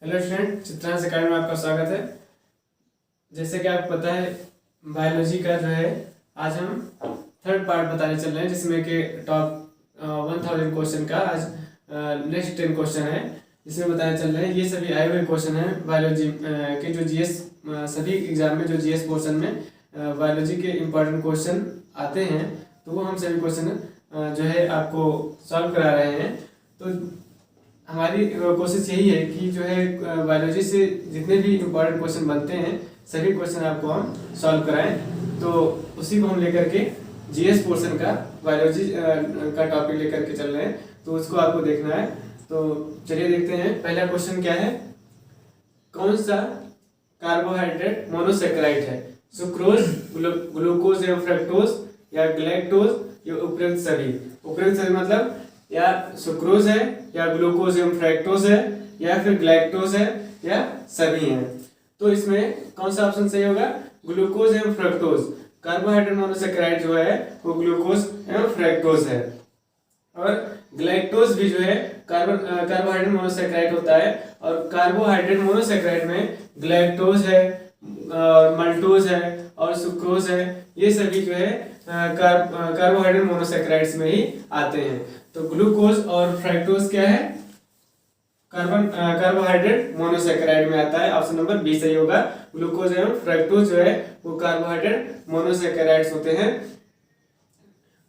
Hello student, Chitransh academy में आपका स्वागत है। जैसे कि आपको पता है, बायोलॉजी का जो है आज हम थर्ड पार्ट बताने चल रहे हैं, जिसमें कि टॉप 1000 क्वेश्चन का आज नेक्स्ट 10 क्वेश्चन है, जिसमें बताने चल रहे हैं। ये सभी आए हुए क्वेश्चन हैं बायोलॉजी के, जो जीएस सभी एग्जाम में जो जीएस पोर्शन में बायोलॉजी के इम्पोर्टेंट क्वेश्चन आते हैं, तो वो हम सभी क्वेश्चन जो है आपको सॉल्व करा रहे हैं। तो हमारी कोशिश यही है कि जो है बायोलॉजी से जितने भी इम्पोर्टेंट क्वेश्चन बनते हैं सभी क्वेश्चन आपको हम सॉल्व कराएं। तो उसी को हम लेकर के जीएस पोर्शन का बायोलॉजी का टॉपिक लेकर के चल रहे हैं, तो उसको आपको देखना है। तो चलिए देखते हैं, पहला क्वेश्चन क्या है। कौन सा कार्बोहाइड्रेट मोनोसेकेराइड है? सुक्रोज, ग्लूकोज एवं फ्रक्टोज, या ग्लैक्टोज, या उपरोक्त सभी। उपरोक्त सभी मतलब या सुक्रोज है, या ग्लूकोज एवं फ्रक्टोज है, या फिर ग्लैक्टोज है, या सभी हैं। तो इसमें कौन सा ऑप्शन सही होगा? ग्लूकोज एवं फ्रक्टोज। कार्बोहाइड्रेट मोनोसेकेराइड जो है वो ग्लूकोज एवं फ्रक्टोज है। और ग्लैक्टोज भी जो है कार्बोहाइड्रेट मोनोसेकेराइड होता है, और कार्बोहाइड्रेट मोनोसेकेराइड में ग्लैक्टोज है, मल्टोज है और सुक्रोज है। ये सभी जो है कार्बोहाइड्रेट मोनोसेकेराइड्स में ही आते हैं। तो ग्लूकोज और फ्रक्टोज क्या है? कार्बोहाइड्रेट मोनोसेकेराइड में आता है। ऑप्शन नंबर बी सही होगा। ग्लूकोज एवं फ्रक्टोज जो है वो कार्बोहाइड्रेट मोनोसेकेराइड्स होते हैं।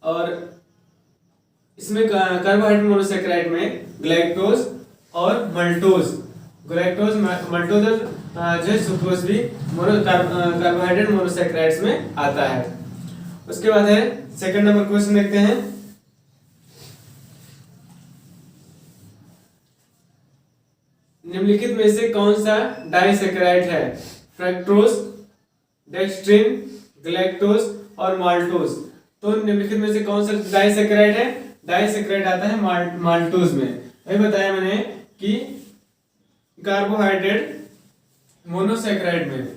और इसमें कार्बोहाइड्रेट मोनोसेकेराइड में ग्लैक्टोज और मल्टोज, ग्लैक्टोज मल्टोज जो है सुक्रोज भी कार्बोहाइड्रेट मोनोसेकेराइड्स में आता है। उसके बाद है सेकंड नंबर क्वेश्चन देखते हैं। निम्नलिखित में से कौन सा डाइसेकेराइड है? फ्रक्टोज, डेक्स्ट्रिन, ग्लैक्टोज और माल्टोज। तो निम्नलिखित में से कौन सा डाइसेकेराइड है? डाइसेकेराइड आता है माल्टोज में। अभी बताया मैंने कि कार्बोहाइड्रेट मोनोसेकेराइड में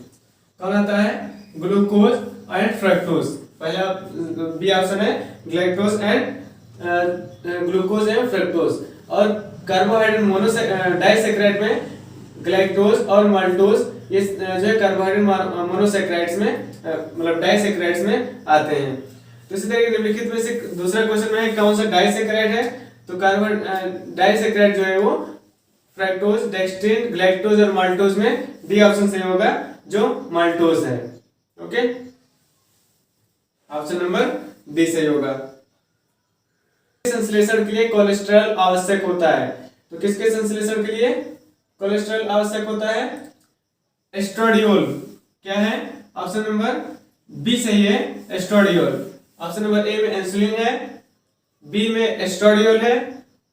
कौन आता है? Glucose and fructose. पहला बी ऑप्शन है, galactose and glucose and fructose. और कार्बोहाइड्रेट डाइसेकेराइड में ग्लैक्टोज और माल्टोज, ये जो है कार्बोहाइड्रेट मोनोसेकेराइड्स में मतलब डाइसेकेराइड्स में आते हैं। तो इसी तरह निम्नलिखित में से दूसरा क्वेश्चन में कौन सा डाइसेकेराइड है? तो डाइसेकेराइड जो है वो फ्रक्टोज, डेक्स्ट्रिन, ग्लैक्टोज और माल्टोज में डी ऑप्शन सही होगा, जो माल्टोज है। ओके, ऑप्शन नंबर बी सही होगा। संश्लेषण के लिए कोलेस्ट्रॉल आवश्यक होता है? तो किसके संश्लेषण के लिए कोलेस्ट्रॉल आवश्यक होता है? एस्ट्राडियोल। क्या है? ऑप्शन नंबर बी सही है, एस्ट्राडियोल। ऑप्शन नंबर ए में इंसुलिन है, बी में एस्ट्राडियोल है,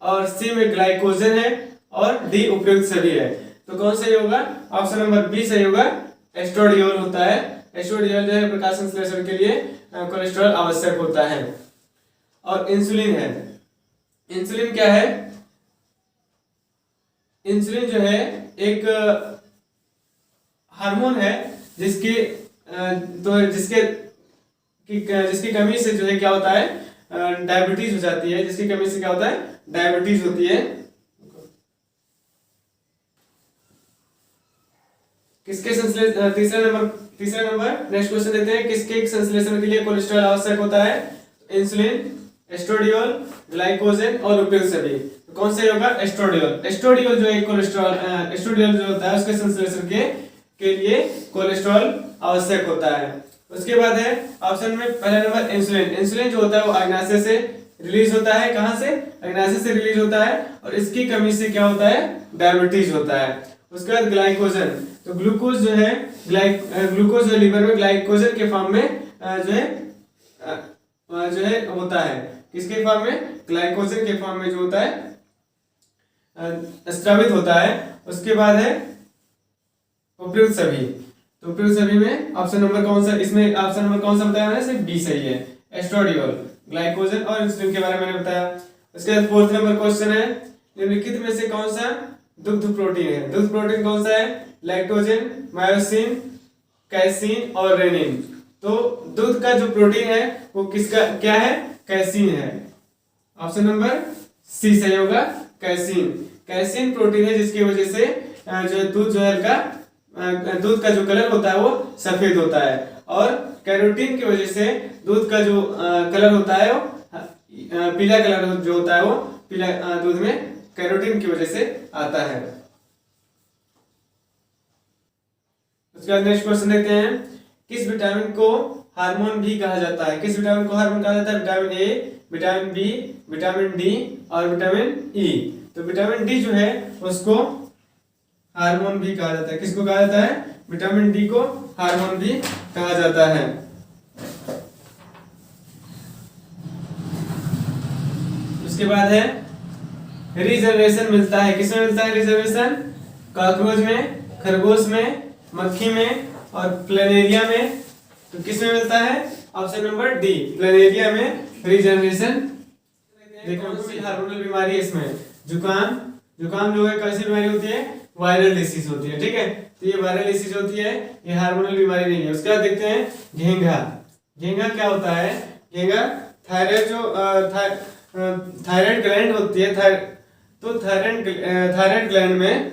और सी में ग्लाइकोजन है, और डी उपयुक्त सभी है। तो कौन सही होगा? ऑप्शन नंबर बी सही होगा, एस्ट्राडियोल होता है। एस्ट्राडियोल जो है प्रकाश संश्लेषण के लिए कोलेस्ट्रॉल आवश्यक होता है। और इंसुलिन है। इंसुलिन क्या है? इंसुलिन जो है एक हार्मोन है जिसकी कमी से जो है क्या होता है? डायबिटीज हो जाती है। जिसकी कमी से क्या होता है? डायबिटीज होती है। किसके संश्लेषण तीसरा नंबर नेक्स्ट क्वेश्चन देते हैं। किसके संश्लेषण के लिए कोलेस्ट्रॉल आवश्यक होता है? इंसुलिन, एस्ट्राडियोल, ग्लाइकोजन और उपयुक्त सभी। तो कौन सा होगा? एस्ट्राडियोल। एस्ट्राडियोल जो है कोलेस्ट्रॉल, एस्ट्राडियोल जो होता है उसके संश्लेषण के लिए कोलेस्ट्रॉल आवश्यक होता है। उसके बाद है ऑप्शन में पहला नंबर इंसुलिन। इंसुलिन जो होता है वो अग्नाशय से रिलीज होता है। कहां से? अग्नाशय से रिलीज होता है, और इसकी कमी से क्या होता है? डायबिटीज होता है। उसके बाद ग्लाइकोजन। तो ग्लूकोज जो है ग्लूकोज जो लीवर में ग्लाइकोजन के फॉर्म में जो है होता है। किसके फॉर्म में? ग्लाइकोजन के फॉर्म में जो होता है स्रावित होता है। उसके बाद है उपयुक्त सभी। तो उपयुक्त सभी में ऑप्शन नंबर कौन सा? इसमें ऑप्शन नंबर कौन सा बताया मैंने? सिर्फ बी सही है, एस्ट्राडियोल, ग्लाइकोजन और इंसुलिन के बारे में मैंने बताया। उसके बाद फोर्थ नंबर क्वेश्चन है, निम्नलिखित में से कौन सा दुग्ध प्रोटीन है? दुग्ध प्रोटीन कौन सा है? लैक्टोजन, मायोसिन, कैसीन और रेनिन। तो दूध का जो प्रोटीन है वो किसका क्या है? कैसीन है। ऑप्शन नंबर सी सही होगा, कैसीन। कैसीन प्रोटीन है जिसकी वजह से जो है दूध जो है हल्का दूध का जो कलर होता है वो सफेद होता है, और कैरोटीन की वजह से दूध का जो कलर होता है वो पीला कलर जो होता है वो पीला दूध में कैरोटीन की वजह से आता है। उसके बाद नेक्स्ट क्वेश्चन देखते हैं, किस विटामिन को हार्मोन भी कहा जाता है? किस विटामिन को हार्मोन कहा जाता है? Vitamin A, vitamin B, vitamin D और विटामिन ई। तो विटामिन डी जो है उसको हार्मोन भी कहा जाता है। किसको कहा जाता है? विटामिन डी को हार्मोन भी कहा जाता है। उसके बाद है रिजर्वेशन मिलता है, किसमें मिलता है रिजर्वेशन? कॉकरोच में, खरगोश में, मक्खी में और प्लेनेरिया में। तो किसमें मिलता है? ऑप्शन नंबर डी, प्लेनेरिया में रिजर्वेशन। देखो कौन सी हार्मोनल बीमारी है इसमें? जुकाम। जुकाम जो है कैसी बीमारी होती है? वायरल डिसीज होती है, ठीक है। तो ये वायरल डिसीज होती है, ये हार्मोनल बीमारी नहीं है। उसके बाद देखते हैं घेंघा। घेंघा क्या होता है? घेंघा थायराइड जो थायराइड ग्लैंड होती है, तो थायराइड ग्लैंड में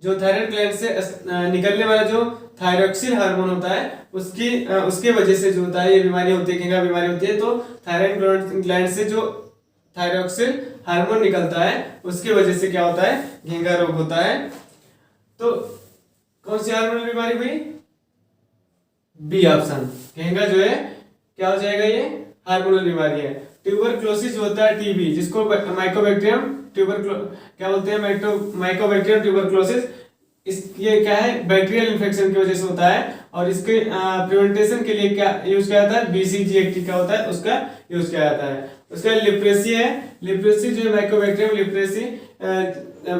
जो थायराइड ग्लैंड से निकलने वाला जो थायरॉक्सिन हार्मोन होता है उसके वजह से जो होता है ये बीमारी होती है, घेंघा बीमारी होती है। तो थायराइड ग्लैंड से जो थायरॉक्सिन हार्मोन निकलता है उसकी वजह से क्या होता है? घेंघा रोग होता है। तो कौन सी हार्मोनल बीमारी हुई? बी ऑप्शन, घेंघा जो है क्या हो जाएगा? ये हार्मोनल बीमारी है। ट्यूबरक्लोसिस जो होता है टीबी, जिसको माइकोबैक्टीरियम क्या बोलते हैं? Mycobacterium tuberculosis. ये क्या है? बैक्टीरियल इन्फेक्शन की वजह से होता है, और इसके प्रिवेंटेशन के लिए क्या यूज किया जाता है? बीसीजी एक्टिव क्या होता है उसका यूज किया जाता है। उसका लिप्रेसी है, लिप्रेसी जो है माइकोबैक्टीरियम लिप्रेसी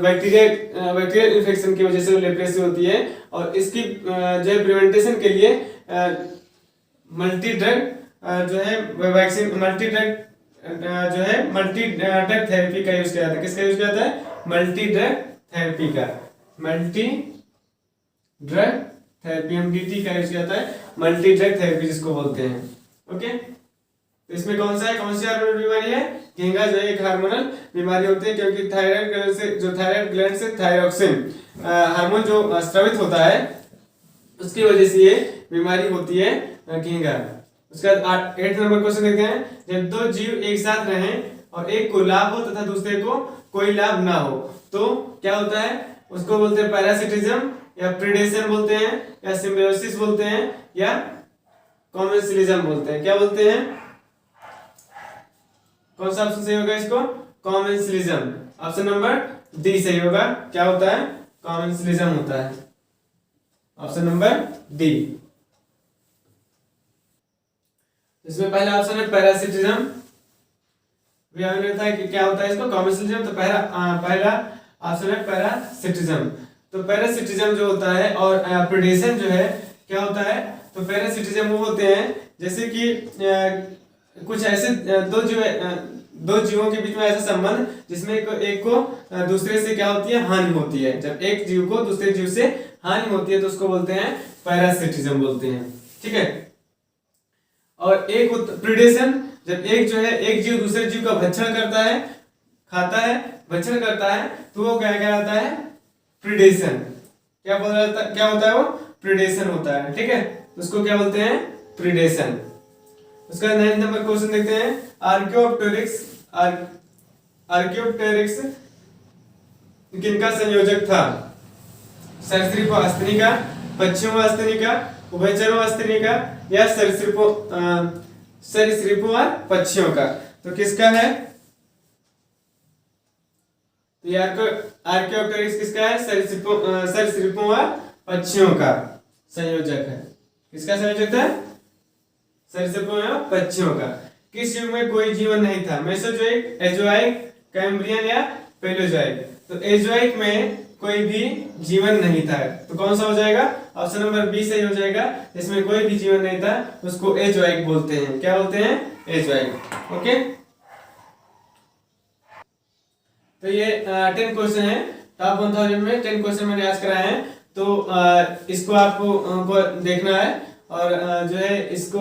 बैक्टीरियल इन्फेक्शन की वजह से लिप्रेसी होती है, और इसकी जो है प्रिवेंटेशन के लिए मल्टी ड्रग जो है वैक्सीन, मल्टी ड्रग जो है मल्टी ड्रग थेरेपी का यूज किया जाता है। किसका यूज किया जाता है? मल्टी ड्रग थेरेपी का, मल्टी ड्रग थेरेपी एमडीटी का यूज किया जाता है, मल्टी ड्रग थेरेपी जिसको बोलते हैं। ओके, तो इसमें कौन सा है? कौन सी हार्मोनल बीमारी है? घेंघा जो है एक हार्मोनल बीमारी होती है, क्योंकि थायराइड ग्लैंड से थायरॉक्सिन हार्मोन जो स्रावित होता है उसकी वजह से ये बीमारी होती है घेंघा। उसके बाद 8 नंबर क्वेश्चन देखते हैं, जब दो जीव एक साथ रहें और एक को लाभ हो तथा दूसरे को कोई लाभ ना हो तो क्या होता है? उसको बोलते हैं पैरासिटिज्म, या प्रीडेशन बोलते हैं, या सिम्बियोसिस बोलते हैं, या कॉमेंसलिज्म बोलते हैं। क्या बोलते हैं? कौन सा ऑप्शन सही होगा इसको? कॉमेंसलिज्म। ऑप्शन नंबर डी सही होगा। क्या होता है? कॉमेंसलिज्म होता है, ऑप्शन नंबर डी। इसमें पहला ऑप्शन है पैरासिटिज्म, था कि क्या होता है इसको? कॉमेंसलिज्म। तो पहला ऑप्शन है पैरासिटिज्म। तो पैरासिटिज्म जो होता है और प्रीडेशन जो है क्या होता है? तो पैरासिटिज्म वो होते हैं जैसे कि कुछ ऐसे दो जीवों के बीच में ऐसा संबंध जिसमें एक को दूसरे से क्या होती है? हानि होती है। जब एक जीव को दूसरे जीव से हानि होती है तो उसको बोलते हैं पैरासिटिज्म बोलते हैं, ठीक है। और एक प्रीडेशन, जब एक जो है एक जीव दूसरे जीव का भक्षण करता है, खाता है, भक्षण करता है, तो वो क्या कहलाता है? प्रीडेशन। क्या होता है वो? प्रीडेशन होता है, ठीक है। उसको क्या बोलते हैं? प्रीडेशन। उसका 9 नंबर क्वेश्चन देखते हैं, आर्कियोप्टेरिक्स किनका संयोजक था? सरीसृपों आस्तनिका, पक्षियों आस्तनिका, उभयचरों आस्तनिका, या सरीसृपों और पक्षियों का। तो किसका है? आर्कियोप्टेरिक्स किसका है? सरीसृपों और पक्षियों का संयोजक है। किसका संयोजक था? सरीसृपों और पक्षियों का। किस युग में कोई जीवन नहीं था? मेसोजोइक, एजोइक, कैम्ब्रियन या पैलेयोजोइक। तो एजोइक में कोई भी जीवन नहीं था, तो कौन सा हो जाएगा? ऑप्शन नंबर बी सही हो जाएगा। इसमें कोई भी जीवन नहीं था, उसको एजोइक बोलते हैं। क्या बोलते हैं? एजोइक। ओके, तो ये 10 क्वेश्चन है, टॉप 1000 में 10 क्वेश्चन मैंने आज कराए हैं। तो इसको आपको देखना है और जो है इसको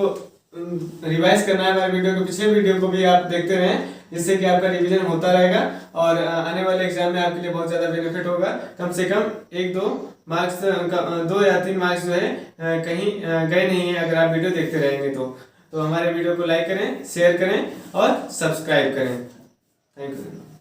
रिवाइज करना है। हमारे वीडियो को, पिछले वीडियो को भी आप देखते रहें, जिससे कि आपका रिवीजन होता रहेगा और आने वाले एग्जाम में आपके लिए बहुत ज़्यादा बेनिफिट होगा। कम से कम 1-2 मार्क्स, 2 या 3 मार्क्स जो है कहीं गए नहीं है अगर आप वीडियो देखते रहेंगे तो हमारे वीडियो को लाइक करें, शेयर करें और सब्सक्राइब करें। Thank you.